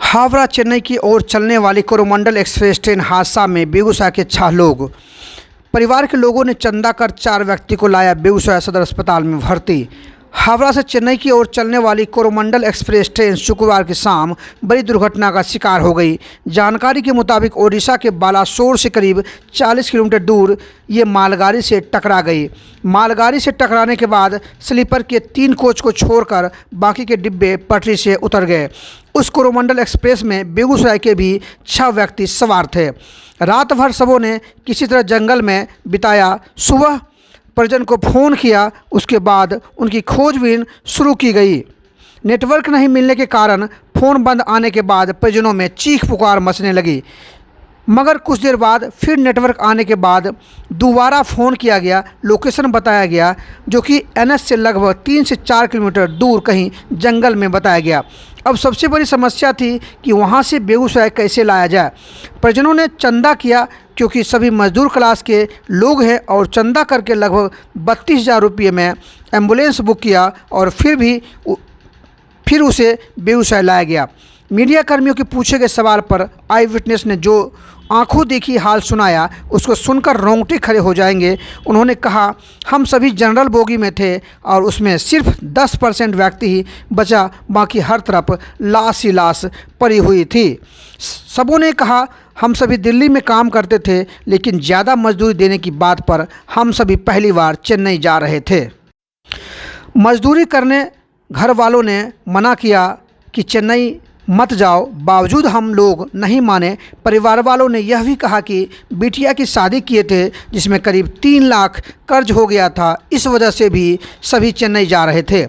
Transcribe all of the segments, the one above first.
हावड़ा चेन्नई की ओर चलने वाली कोरोमंडल एक्सप्रेस ट्रेन हादसा में बेगूसराय के 6 लोग। परिवार के लोगों ने चंदा कर 4 व्यक्ति को लाया बेगूसराय सदर अस्पताल में भर्ती। हावड़ा से चेन्नई की ओर चलने वाली कोरोमंडल एक्सप्रेस ट्रेन शुक्रवार की शाम बड़ी दुर्घटना का शिकार हो गई। जानकारी के मुताबिक ओडिशा के बालासोर से करीब 40 किलोमीटर दूर ये मालगाड़ी से टकरा गई। मालगाड़ी से टकराने के बाद स्लीपर के 3 कोच को छोड़कर बाकी के डिब्बे पटरी से उतर गए। उस कोरोमंडल एक्सप्रेस में बेगूसराय के भी 6 व्यक्ति सवार थे। रात भर सबों ने किसी तरह जंगल में बिताया। सुबह परिजन को फ़ोन किया, उसके बाद उनकी खोजबीन शुरू की गई। नेटवर्क नहीं मिलने के कारण फ़ोन बंद आने के बाद परिजनों में चीख पुकार मचने लगी, मगर कुछ देर बाद फिर नेटवर्क आने के बाद दोबारा फ़ोन किया गया। लोकेशन बताया गया जो कि एनएच से लगभग 3 से 4 किलोमीटर दूर कहीं जंगल में बताया गया। अब सबसे बड़ी समस्या थी कि वहां से बेगूसराय कैसे लाया जाए। परिजनों ने चंदा किया क्योंकि सभी मजदूर क्लास के लोग हैं और चंदा करके लगभग 32,000 रुपये में एम्बुलेंस बुक किया और फिर उसे बेगूसराय लाया गया। मीडिया कर्मियों के पूछे गए सवाल पर आई विटनेस ने जो आंखों देखी हाल सुनाया, उसको सुनकर रोंगटे खड़े हो जाएंगे। उन्होंने कहा, हम सभी जनरल बोगी में थे और उसमें सिर्फ 10% व्यक्ति ही बचा, बाकी हर तरफ लाश ही लाश पड़ी हुई थी। सबों ने कहा, हम सभी दिल्ली में काम करते थे, लेकिन ज़्यादा मजदूरी देने की बात पर हम सभी पहली बार चेन्नई जा रहे थे। मजदूरी करने घर वालों ने मना किया कि चेन्नई मत जाओ, बावजूद हम लोग नहीं माने। परिवार वालों ने यह भी कहा कि बिटिया की शादी किए थे जिसमें करीब 3 लाख कर्ज हो गया था, इस वजह से भी सभी चेन्नई जा रहे थे।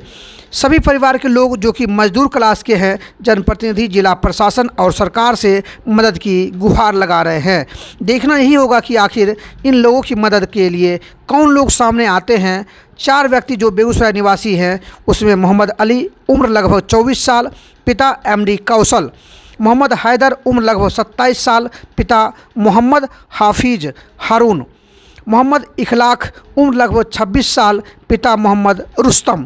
सभी परिवार के लोग जो कि मजदूर क्लास के हैं, जनप्रतिनिधि, जिला प्रशासन और सरकार से मदद की गुहार लगा रहे हैं। देखना यही होगा कि आखिर इन लोगों की मदद के लिए कौन लोग सामने आते हैं। 4 व्यक्ति जो बेगूसराय निवासी हैं, उसमें मोहम्मद अली उम्र लगभग 24 साल, पिता एमडी कौशल। मोहम्मद हैदर उम्र लगभग 27 साल, पिता मोहम्मद हाफिज हारून। मोहम्मद इखलाक उम्र लगभग 26 साल, पिता मोहम्मद रुस्तम।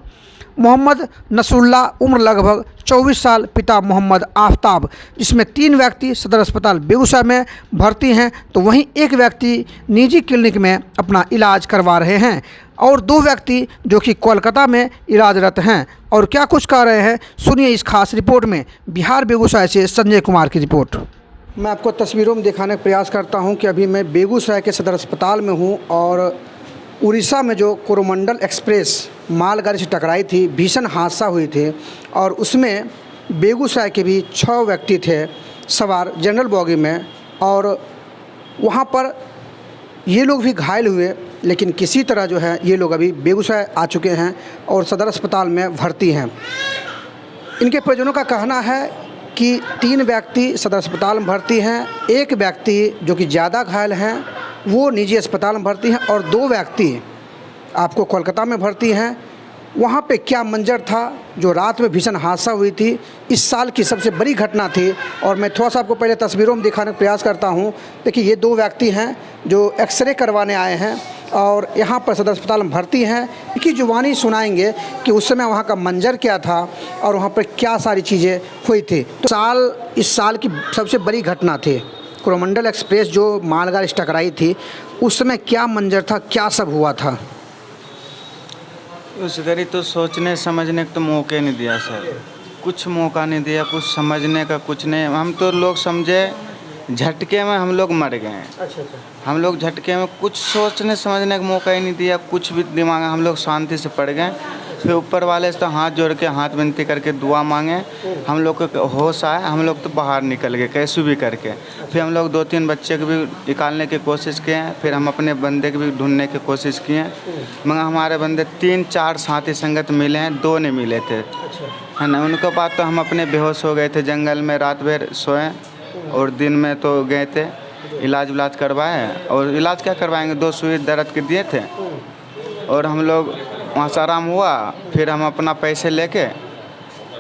मोहम्मद नसरुल्लाह उम्र लगभग 24 साल, पिता मोहम्मद आफ्ताब। जिसमें 3 व्यक्ति सदर अस्पताल बेगूसराय में भर्ती हैं, तो वहीं एक व्यक्ति निजी क्लिनिक में अपना इलाज करवा रहे हैं और 2 व्यक्ति जो कि कोलकाता में इलाजरत हैं। और क्या कुछ कह रहे हैं, सुनिए इस खास रिपोर्ट में। बिहार बेगूसराय से संजय कुमार की रिपोर्ट। मैं आपको तस्वीरों में दिखाने का प्रयास करता हूं कि अभी मैं बेगूसराय के सदर अस्पताल में हूं और उड़ीसा में जो कोरोमंडल एक्सप्रेस मालगाड़ी से टकराई थी, भीषण हादसा हुई थी और उसमें बेगूसराय के भी 6 व्यक्ति थे सवार जनरल बोगी में। और वहाँ पर ये लोग भी घायल हुए, लेकिन किसी तरह जो है ये लोग अभी बेगूसराय आ चुके हैं और सदर अस्पताल में भर्ती हैं। इनके परिजनों का कहना है कि 3 व्यक्ति सदर अस्पताल में भर्ती हैं, 1 व्यक्ति जो कि ज़्यादा घायल हैं वो निजी अस्पताल में भर्ती हैं और 2 व्यक्ति आपको कोलकाता में भर्ती हैं। वहाँ पे क्या मंजर था जो रात में भीषण हादसा हुई थी, इस साल की सबसे बड़ी घटना थी। और मैं थोड़ा सा आपको पहले तस्वीरों में दिखाने का प्रयास करता हूँ। देखिए, ये 2 व्यक्ति हैं जो एक्सरे करवाने आए हैं और यहाँ पर सदर अस्पताल में भर्ती हैं। इनकी जुबानी सुनाएंगे कि उस समय वहाँ का मंजर क्या था और वहाँ पर क्या सारी चीज़ें हुई थी। तो इस साल की सबसे बड़ी घटना थी कोरोमंडल एक्सप्रेस जो मालगाड़ी से टकराई थी, उस समय क्या मंजर था, क्या सब हुआ था? उस घड़ी तो सोचने समझने का तो मौके नहीं दिया सर, कुछ मौका नहीं दिया, कुछ समझने का कुछ नहीं। हम तो लोग समझे झटके में हम लोग मर गए। अच्छा। हम लोग झटके में कुछ सोचने समझने का मौका ही नहीं दिया, कुछ भी दिमाग, हम लोग शांति से पड़ गए। फिर ऊपर वाले से तो हाथ जोड़ के हाथ विनती करके दुआ मांगे, हम लोग को होश आए, हम लोग तो बाहर निकल गए कैसे भी करके। फिर हम लोग 2-3 बच्चे को भी निकालने की कोशिश किए, फिर हम अपने बंदे को भी ढूंढने की कोशिश किए, मगर हमारे बंदे 3-4 साथी संगत मिले हैं, 2 नहीं मिले थे, है ना। उनके बाद तो हम अपने बेहोश हो गए थे, जंगल में रात भर सोए और दिन में तो गए थे इलाज करवाए। और इलाज क्या करवाएंगे, 2 सुई दर्द के दिए थे और हम लोग वहाँ से आराम हुआ। फिर हम अपना पैसे लेके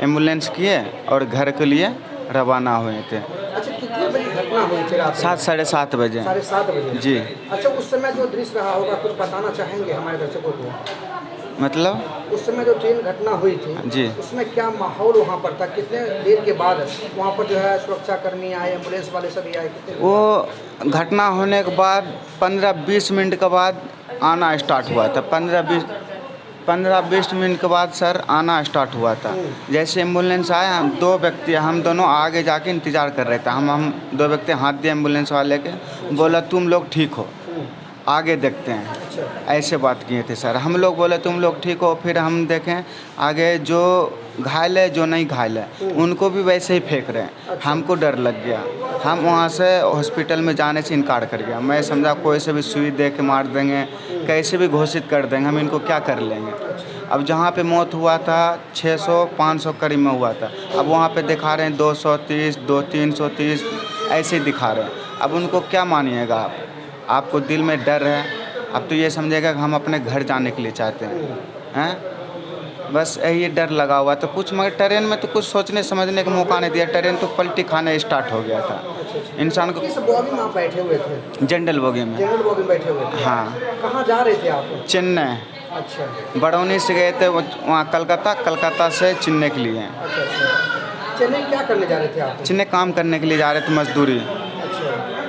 एम्बुलेंस किए और घर के लिए रवाना हुए थे। अच्छा, कितने बजे घटना हुई थी? 7-7:30 बजे। 7:30 बजे जी। अच्छा, उस समय जो दृश्य रहा होगा कुछ बताना चाहेंगे हमारे दर्शकों को? मतलब उस समय जो ट्रेन घटना हुई थी जी। उसमें क्या माहौल वहाँ पर था? कितने देर के बाद वहाँ पर जो है सुरक्षाकर्मी आए, एम्बुलेंस वाले सभी आए? कितने वो घटना होने के बाद 15-20 मिनट के बाद आना स्टार्ट हुआ था। 15-20 मिनट के बाद सर आना स्टार्ट हुआ था। जैसे एम्बुलेंस आया, हम 2 व्यक्ति, हम दोनों आगे जाके इंतज़ार कर रहे थे। हम 2 व्यक्ति हाथ दिए एम्बुलेंस वाले के, बोला तुम लोग ठीक हो, आगे देखते हैं। ऐसे बात किए थे सर। हम लोग बोले तुम लोग ठीक हो, फिर हम देखें आगे जो घायल है जो नहीं घायल है उनको भी वैसे ही फेंक रहे हैं। हमको डर लग गया, हम वहाँ से हॉस्पिटल में जाने से इनकार कर गया। मैं समझा कोई से भी सुई दे के मार देंगे, कैसे भी घोषित कर देंगे, हम इनको क्या कर लेंगे। अब जहाँ पे मौत हुआ था 600-500 करीब में हुआ था, अब वहाँ पे दिखा रहे हैं 230, 330 ऐसे ही दिखा रहे हैं। अब उनको क्या मानिएगा आप? आपको दिल में डर है, अब तो ये समझिएगा कि हम अपने घर जाने के लिए चाहते हैं। बस यही डर लगा हुआ तो कुछ, मगर ट्रेन में तो कुछ सोचने समझने का मौका नहीं दिया। ट्रेन तो पलटी खाने स्टार्ट हो गया था इंसान को। किस बोगी में आप बैठे हुए थे? जनरल बोगी में। जनरल बोगी में बैठे हुए थे? हाँ। कहाँ जा रहे थे आप? चेन्नई। अच्छा। बरौनी से गए थे वहाँ कलकत्ता से चेन्नई के लिए। अच्छा। चेन्नई क्या करने जा रहे थे आप? चेन्नई काम करने के लिए जा रहे थे, मजदूरी।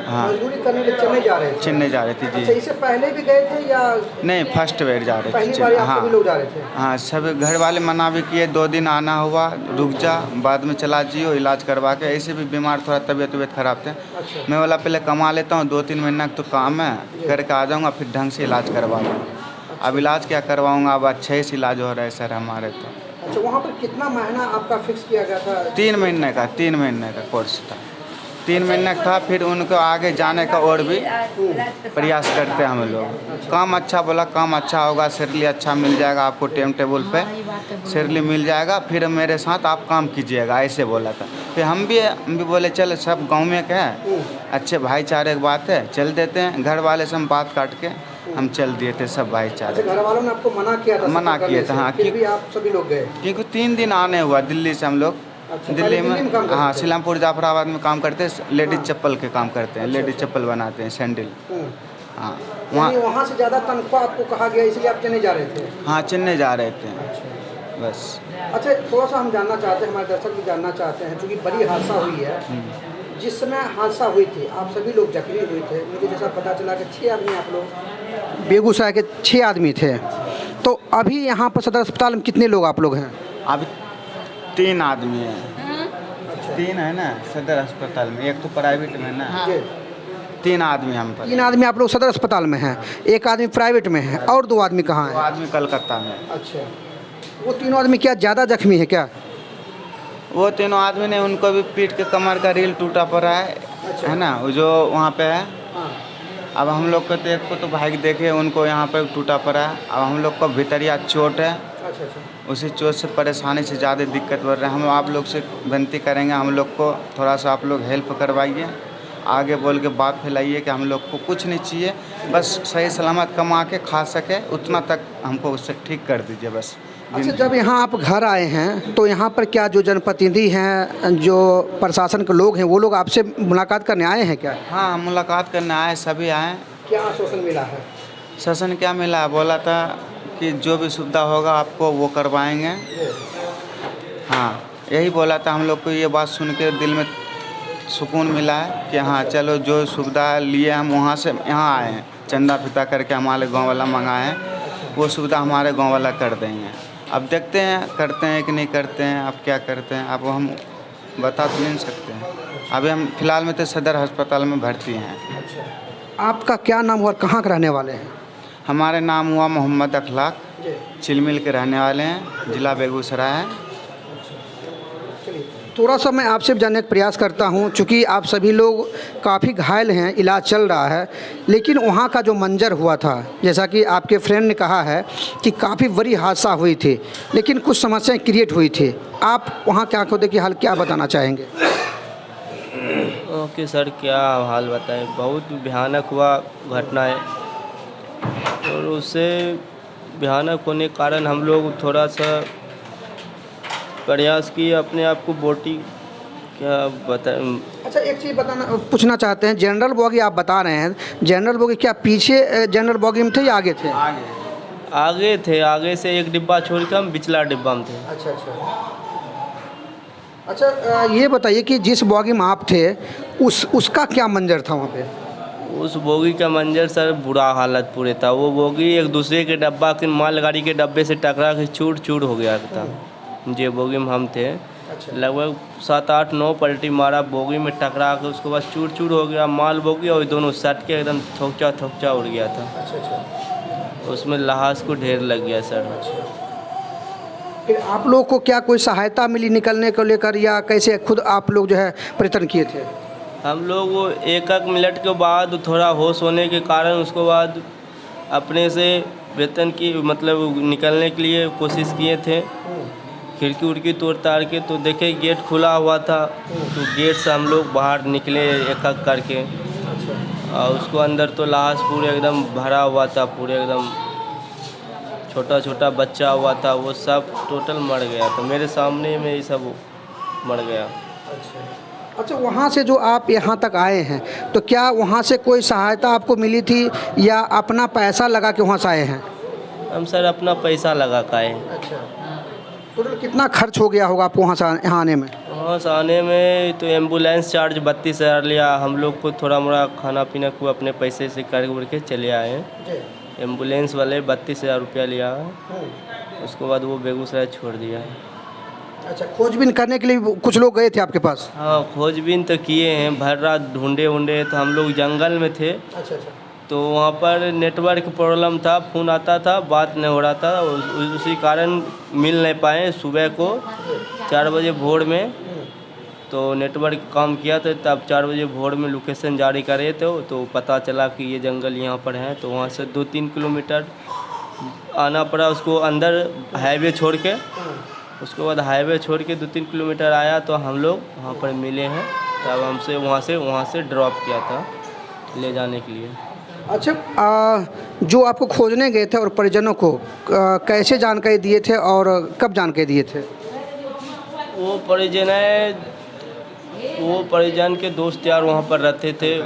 हाँ। मजदूरी करने के लिए चेन्नई जा रहे थे? चेन्नई जा रहे थे जी। अच्छा, इससे पहले भी गए थे या नहीं, फर्स्ट बार जा रहे पहली थे। बार आप हाँ सभी लोग जा रहे थे? हाँ, सब घर वाले मना भी किए, 2 दिन आना हुआ, रुक जा, बाद में चला जियो इलाज करवा के। ऐसे भी बीमार, थोड़ा तबीयत खराब थे। अच्छा। मैं बोला पहले कमा लेता हूँ, 2-3 महीना का तो काम है, करके आ जाऊँगा, फिर ढंग से इलाज करवा लूँगा। अब इलाज क्या करवाऊँगा, अब अच्छे से इलाज हो रहा है सर हमारे तो। अच्छा, वहाँ पर कितना महीना आपका फिक्स किया गया था? 3 महीने का कोर्स था। 3 महीने का था, फिर उनको आगे जाने का और भी प्रयास करते हैं हम लोग। काम अच्छा बोला, काम अच्छा होगा, सैलरी अच्छा मिल जाएगा आपको, टाइम टेबल पे सैलरी मिल जाएगा, फिर मेरे साथ आप काम कीजिएगा, ऐसे बोला था। फिर हम भी बोले चल, सब गांव में के हैं, अच्छे भाईचारे की बात है, चल देते हैं। घर वाले से हम बात काट के हम चल दिए थे सब भाईचारे। अच्छा, घर वालों ने आपको मना किया था? मना किया था, हाँ। फिर भी आप सभी लोग गए? क्योंकि 3 दिन आने हुआ दिल्ली से हम लोग। अच्छा, दिल्ली पहले में काम करते हाँ, थे? सिलामपुर जाफराबाद में काम करते हैं, लेडीज चप्पल के काम करते हैं, लेडीज चप्पल बनाते हैं, सैंडल। हाँ, वहाँ से ज़्यादा तनख्वाह आपको कहा गया, इसलिए आप चेन्नई जा रहे थे? हाँ, चेन्नई जा रहे थे अच्छा। बस। अच्छा, थोड़ा सा हम जानना चाहते हैं, हमारे दर्शक भी जानना चाहते हैं, चूँकि बड़ी हादसा हुई है, जिस समय हादसा हुई थी आप सभी लोग जख्मी हुए थे। मुझे जैसा पता चला कि 6 आदमी आप लोग बेगूसराय के 6 आदमी थे, तो अभी यहाँ पर सदर अस्पताल में कितने लोग आप लोग हैं? अभी 3 आदमी हैं। 3 है ना सदर अस्पताल में, एक तो प्राइवेट में ना। 3 आदमी हम पर। 3 आदमी आप लोग सदर अस्पताल में हैं, 1 आदमी प्राइवेट में है, और 2 आदमी कहाँ 2 हैं? आदमी कलकत्ता में। अच्छा, वो तीनों आदमी क्या ज़्यादा जख्मी है क्या? वो तीनों आदमी ने, उनको भी पीठ के कमर का रील टूटा पड़ा है ना, वो जो वहाँ पे है। अब हम लोग को तो एक को तो भाई देखे, उनको यहाँ पे टूटा पड़ा है। अब हम लोग को भीतरिया चोट है। अच्छा। उसी चोट से परेशानी से ज़्यादा दिक्कत बढ़ रहा है। हम आप लोग से विनती करेंगे, हम लोग को थोड़ा सा आप लोग हेल्प करवाइए, आगे बोल के बात फैलाइए कि हम लोग को कुछ नहीं चाहिए, बस सही सलामत कमा के खा सके, उतना तक हमको उससे ठीक कर दीजिए बस। अच्छा, जब यहाँ आप घर आए हैं तो यहाँ पर क्या जो जनप्रतिनिधि हैं, जो प्रशासन के लोग हैं, वो लोग आपसे मुलाकात करने आए हैं क्या? हाँ, मुलाकात करने आए, सभी आए। क्या आश्वासन मिला है? शासन क्या मिला, बोला था कि जो भी सुविधा होगा आपको वो करवाएंगे। हाँ, यही बोला था। हम लोग को ये बात सुन के दिल में सुकून मिला है कि हाँ चलो, जो सुविधा लिए हम वहाँ से यहाँ आए हैं, चंदा फिता करके हमारे गांव वाला मंगाए हैं, वो सुविधा हमारे गांव वाला कर देंगे। अब देखते हैं करते हैं कि नहीं करते हैं, अब क्या करते हैं, अब हम बता तो नहीं सकते हैं। अभी हम फिलहाल में तो सदर अस्पताल में भर्ती हैं। आपका क्या नाम हुआ और कहाँ के रहने वाले हैं? हमारे नाम हुआ मोहम्मद अखलाक, चिलमिल के रहने वाले हैं, ज़िला बेगूसराय है। थोड़ा सा मैं आपसे जानने का प्रयास करता हूं, चूँकि आप सभी लोग काफ़ी घायल हैं, इलाज चल रहा है, लेकिन वहां का जो मंजर हुआ था, जैसा कि आपके फ्रेंड ने कहा है कि काफ़ी बड़ी हादसा हुई थी, लेकिन कुछ समस्याएं क्रिएट हुई थी। आप वहां क्या खुद की हाल क्या बताना चाहेंगे? ओके सर, क्या हाल बताएं, बहुत भयानक हुआ घटना है, और उससे भयानक होने के कारण हम लोग थोड़ा सा प्रयास किए अपने आप को बोटी क्या बताएं। अच्छा, एक चीज़ पूछना चाहते हैं, जनरल बोगी आप बता रहे हैं, जनरल बोगी क्या पीछे जनरल बोगी में थे या आगे थे? आगे थे, आगे से एक डिब्बा छोड़ के हम पिछला डिब्बा में थे। अच्छा, ये बताइए कि जिस बॉगी में आप थे उसका क्या मंजर था वहाँ पे? उस बोगी का मंजर सर बुरा हालत पूरे था। वो बोगी एक दूसरे के डब्बा के मालगाड़ी के डब्बे से टकरा के चूर चूर हो गया था। जे बोगी में हम थे, लगभग 7-8-9 पलटी मारा, बोगी में टकरा के उसके बाद चूर चूर हो गया माल बोगी, और दोनों सट के एकदम थोकचा उड़ गया था। उसमें लहास को ढेर लग गया सर। फिर आप लोग को क्या कोई सहायता मिली निकलने को लेकर, या कैसे खुद आप लोग जो है प्रयत्न किए थे? हम लोग वो एक मिनट के बाद थोड़ा होश होने के कारण उसके बाद अपने से वेतन की मतलब निकलने के लिए कोशिश किए थे। खिड़की उड़की तोड़ ताड़ के तो देखे गेट खुला हुआ था, तो गेट से हम लोग बाहर निकले एक करके। और उसको अंदर तो लाश पूरे एकदम भरा हुआ था, पूरे एकदम छोटा छोटा बच्चा हुआ था, वो सब टोटल मर गया था। मेरे सामने में ही सब मर गया। अच्छा, वहाँ से जो आप यहाँ तक आए हैं, तो क्या वहाँ से कोई सहायता आपको मिली थी या अपना पैसा लगा के वहाँ से आए हैं? हम सर अपना पैसा लगा के आए। टोटल कितना खर्च हो गया होगा आपको वहाँ से यहाँ आने में? वहाँ से आने में तो एम्बुलेंस चार्ज 32,000 लिया। हम लोग को थोड़ा मोड़ा खाना पीना को अपने पैसे से कर उड़ के चले आए। एम्बुलेंस वाले 32,000 रुपया लिया, उसके बाद वो बेगूसराय छोड़ दिया। अच्छा, खोजबीन करने के लिए कुछ लोग गए थे आपके पास? हाँ, खोजबीन तो किए हैं, भर रात ढूंढे उंडे। तो हम लोग जंगल में थे, तो वहाँ पर नेटवर्क प्रॉब्लम था, फ़ोन आता था, बात नहीं हो रहा था, उसी कारण मिल नहीं पाए। सुबह को 4 बजे भोर में तो नेटवर्क काम किया था, तब 4 बजे भोर में लोकेशन जारी करे थे, तो पता चला कि ये जंगल यहाँ पर है। तो वहाँ से 2-3 किलोमीटर आना पड़ा उसको, अंदर हाईवे छोड़ के। उसके बाद हाईवे छोड़ के 2-3 किलोमीटर आया तो हम लोग वहाँ पर मिले हैं। तब हमसे वहाँ से ड्रॉप किया था ले जाने के लिए। अच्छा, जो आपको खोजने गए थे और परिजनों को कैसे जानकारी दिए थे और कब जानकारी दिए थे? वो परिजन के दोस्त यार वहाँ पर रहते थे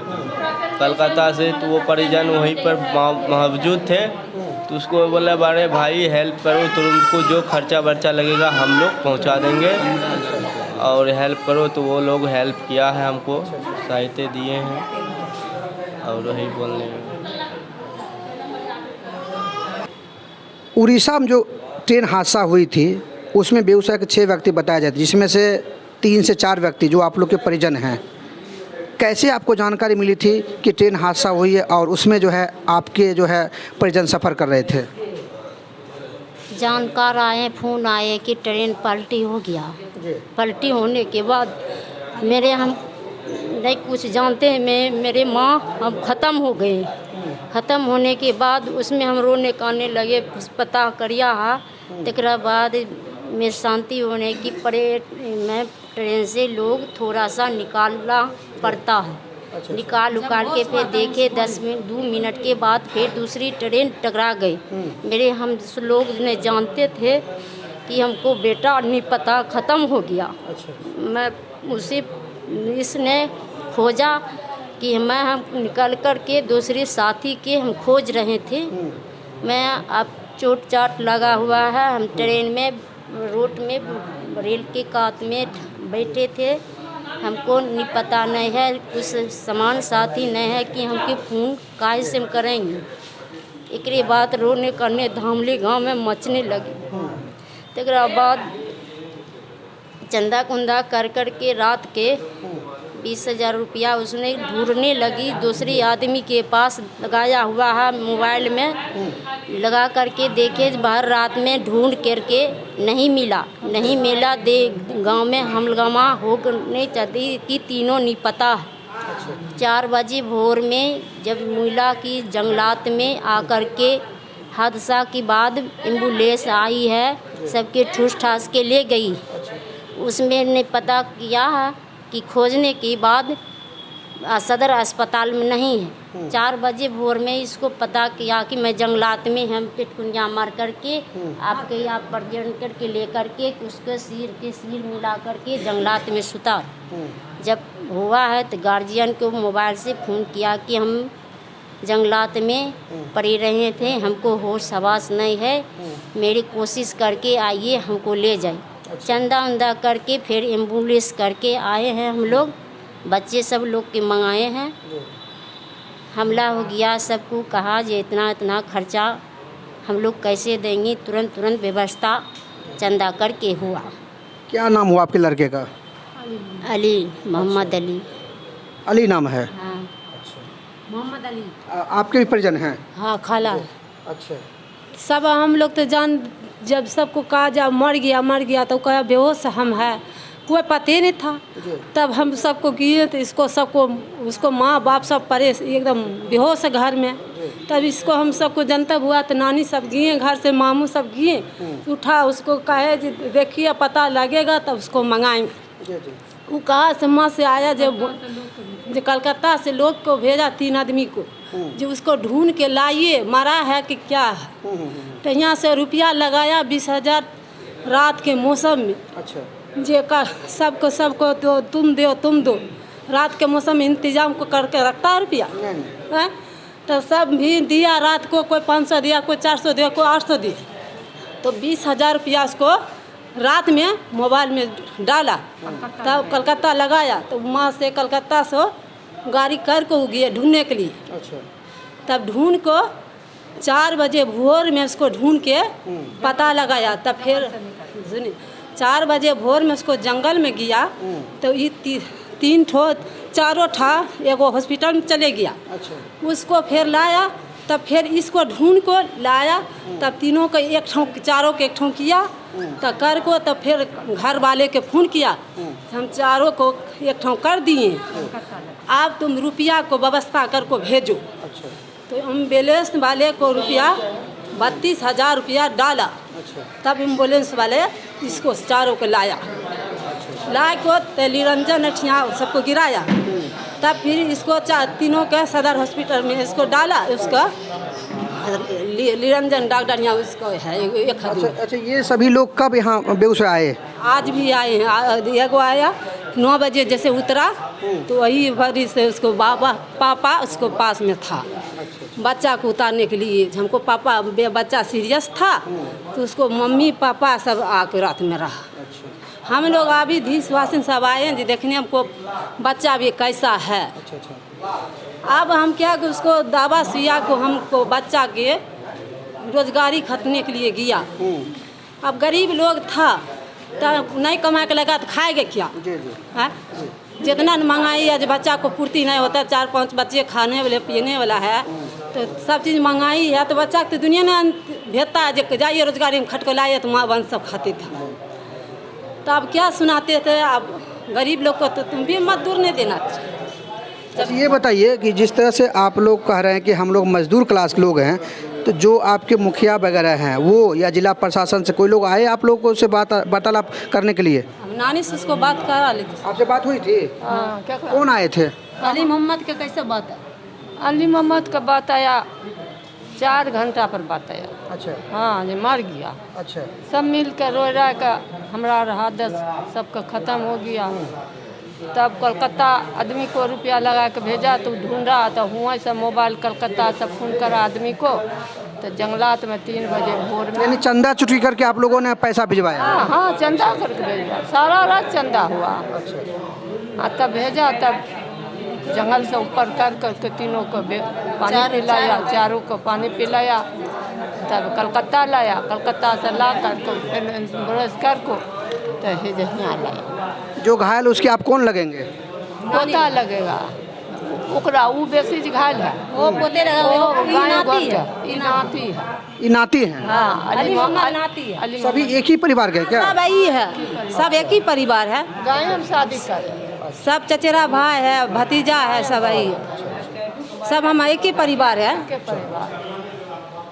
कलकत्ता से, तो वो परिजन वहीं पर मौजूद थे। तो उसको बोला, बारे भाई हेल्प करो, तुमको जो खर्चा वर्चा लगेगा हम लोग पहुँचा देंगे और हेल्प करो। तो वो लोग हेल्प किया है, हमको सहायता दिए हैं और वही बोलने। उड़ीसा में जो ट्रेन हादसा हुई थी उसमें बेगूसराय के 6 व्यक्ति बताए जाते, जिसमें से 3 से 4 व्यक्ति जो आप लोग के परिजन हैं। कैसे आपको जानकारी मिली थी कि ट्रेन हादसा हुई है और उसमें जो है आपके जो है परिजन सफ़र कर रहे थे? जानकार आए, फ़ोन आए कि ट्रेन पलटी हो गया। पलटी होने के बाद हम नहीं कुछ जानते हैं, मेरे माँ हम ख़त्म हो गए। ख़त्म होने के बाद उसमें हम रोने काने लगे, पता करिया हा। तकरा बाद में शांति होने की मैं ट्रेन से लोग थोड़ा सा निकालना पड़ता है। निकाल के फिर देखे 2 मिनट के बाद फिर दूसरी ट्रेन टकरा गई। हम लोग ने जानते थे कि हमको बेटा नहीं पता ख़त्म हो गया। मैं इसने खोजा कि हम निकल कर के दूसरे साथी के हम खोज रहे थे। मैं अब चोट चाट लगा हुआ है। हम ट्रेन में रोड में रेल के कात में बैठे थे। हमको नहीं पता नहीं है, कुछ समान साथी नहीं है कि हमके फ़ोन काहे से हम करेंगे। एक बात रोने करने धामली गांव में मचने लगी। तकरा बाद चंदा कुंदा कर के रात के 20,000 रुपया उसने ढूंढने लगी। दूसरी आदमी के पास लगाया हुआ है, मोबाइल में लगा करके देखे, बाहर रात में ढूंढ करके नहीं मिला। गांव में हंगामा होने चलती कि तीनों नहीं पता है। 4 बजे भोर में जब मिला कि जंगलात में आकर के हादसा के बाद एम्बुलेंस आई है, सबके ठूस ठास के ले गई। उसमें ने पता किया है कि खोजने के बाद सदर अस्पताल में नहीं है। 4 बजे भोर में इसको पता किया कि मैं जंगलात में हम पिटकुनिया मार करके आपके यहाँ प्रजन करके ले करके उसके सिर मिला करके जंगलात में सुता। जब हुआ है तो गार्जियन को मोबाइल से फ़ोन किया कि हम जंगलात में पड़े रहे थे, हमको होश हवास नहीं है। मेरी कोशिश करके आइए हमको ले जाए। चंदा उंदा करके फिर एम्बुलेंस करके आए हैं हम लोग, बच्चे सब लोग के मंगाए हैं। हमला हो गया, सबको कहा जे इतना इतना खर्चा हम लोग कैसे देंगे, तुरंत व्यवस्था चंदा करके हुआ। क्या नाम हुआ आपके लड़के का? अली, मोहम्मद अली। अली नाम है। हाँ, मोहम्मद अली। आपके भी परिजन हैं? हाँ, खाला। अच्छा। सब हम लोग तो जान, जब सबको कहा जब मर गया तो कहा बेहोश हम है, कोई पता ही नहीं था। तब हम सबको किए तो इसको सबको उसको माँ बाप सब परे एकदम बेहोश है घर में। तब इसको हम सबको जनता हुआ तो नानी सब गए घर से, मामू सब गए, उठा उसको कहे जी देखिए पता लगेगा तब उसको मंगाएंगे। वो कहा से माँ से आया जो कलकत्ता से लोग को भेजा 3 आदमी को, जो उसको ढूंढ के लाइए मरा है कि क्या है। तो यहाँ से रुपया लगाया 20,000 रात के मौसम में। अच्छा। जे का सबको तो तुम दो रात के मौसम में इंतजाम को करके रखता है रुपया है। तो सब भी दिया, रात को कोई 500 दिया, कोई 400 दिया, कोई 800 दिया। तो 20,000 रुपया उसको रात में मोबाइल में डाला, तब कलकत्ता लगाया। तो वहाँ से कलकत्ता से गाड़ी कर को गए ढूंढने के लिए। अच्छा। तब ढूंढ को 4 बजे भोर में उसको ढूंढ के पता लगाया। तब फिर सुनिए 4 बजे भोर में उसको जंगल में गया तो ये 3 ठो 4 ठा एगो हॉस्पिटल में चले गया। अच्छा। उसको फिर लाया, तब फिर इसको ढूंढ को लाया। तब तीनों को एक ठों, चारों के एक ठों किया तब कर को, तब फिर घर वाले के फ़ोन किया, हम चारों को एक ठों कर दिए। अब तुम रुपया को व्यवस्था कर को भेजो। अच्छा। तो एम्बुलेंस वाले को रुपया 32,000 रुपया डाला। तब एम्बुलेंस वाले इसको चारों को लाया, ला को निरंजन अठिया सबको गिराया। तब फिर इसको तीनों के सदर हॉस्पिटल में इसको डाला। उसका निरंजन डॉक्टर यहाँ उसको है एक आदमी। अच्छा, ये सभी लोग कब यहाँ बेगूसराय आए? आज भी आए हैं। एगो आया 9 बजे जैसे उतरा तो वही भरी से उसको पापा उसको पास में था बच्चा को उतारने के लिए। हमको पापा बच्चा सीरियस था तो उसको मम्मी पापा सब आके रात में रहा। हम लोग अभी धीशवासिन सब आए हैं जी देखने हमको बच्चा भी कैसा है। अब हम क्या कि उसको दवा सुइया को हमको बच्चा के रोजगारी खरीदने के लिए गया। अब गरीब लोग था तो नहीं कमा के लगा तो खाएगा क्या है। जितना महंगाई है जो बच्चा को पूर्ति नहीं होता, 4-5 बच्चे खाने वाले पीने वाला है तो सब चीज़ महंगाई है। तो बच्चा तो दुनिया में भेजता है जो जाइए रोजगारी में खट को लाइए तो माँ बहन सब खाते थे। तो अब क्या सुनाते थे, अब गरीब लोग को तो तुम भी मजदूर नहीं देना चाहिए। अच्छा, ये बताइए कि जिस तरह से आप लोग कह रहे हैं कि हम लोग मजदूर क्लास के लोग हैं, तो जो आपके मुखिया वगैरह हैं वो या जिला प्रशासन से कोई लोग आए आप लोगों से वार्तालाप करने के लिए? हम नानी से उसको बात करा ली थी। आपसे बात हुई थी? क्या कौन आए थे? अली मोहम्मद के कैसे बात है? अली मोहम्मद का बात आया 4 घंटा पर बात आया। अच्छा। हाँ जो मर गया। अच्छा। सब मिल कर रो रहा का हमारा रहा 10 सबका ख़त्म हो गया। तब कलकत्ता आदमी को रुपया लगा के भेजा तो ढूंढा तो हुआ सब मोबाइल कलकत्ता सब फ़ोन करा आदमी को तो जंगलात में 3 बजे भोर में। यानी चंदा चुटकी करके आप लोगों ने पैसा भिजवाया? हाँ चंदा करके भेजा, सारा रात चंदा हुआ। तब भेजा, तब जंगल से ऊपर कर तीनों को पानी पिलाया, चारों को पानी पिलाया। तब कलकत्ता लाया, कलकत्ता से ला कर फिर एम्बुलेंस कर को तो यहाँ लाया। जो घायल उसके आप कौन लगेंगे? पोता लगेगा ओकरा, वो बेसी घायल है। वो पोते नाती है। ये नाती हैं? हाँ, अली मोहम्मद नाती है। अली सभी एक ही परिवार के क्या? सब यही है, सब एक ही परिवार है। गाय हम शादी कर सब चचेरा भाई है, भतीजा है, सब यही है। सब हम एक ही परिवार है। परिवार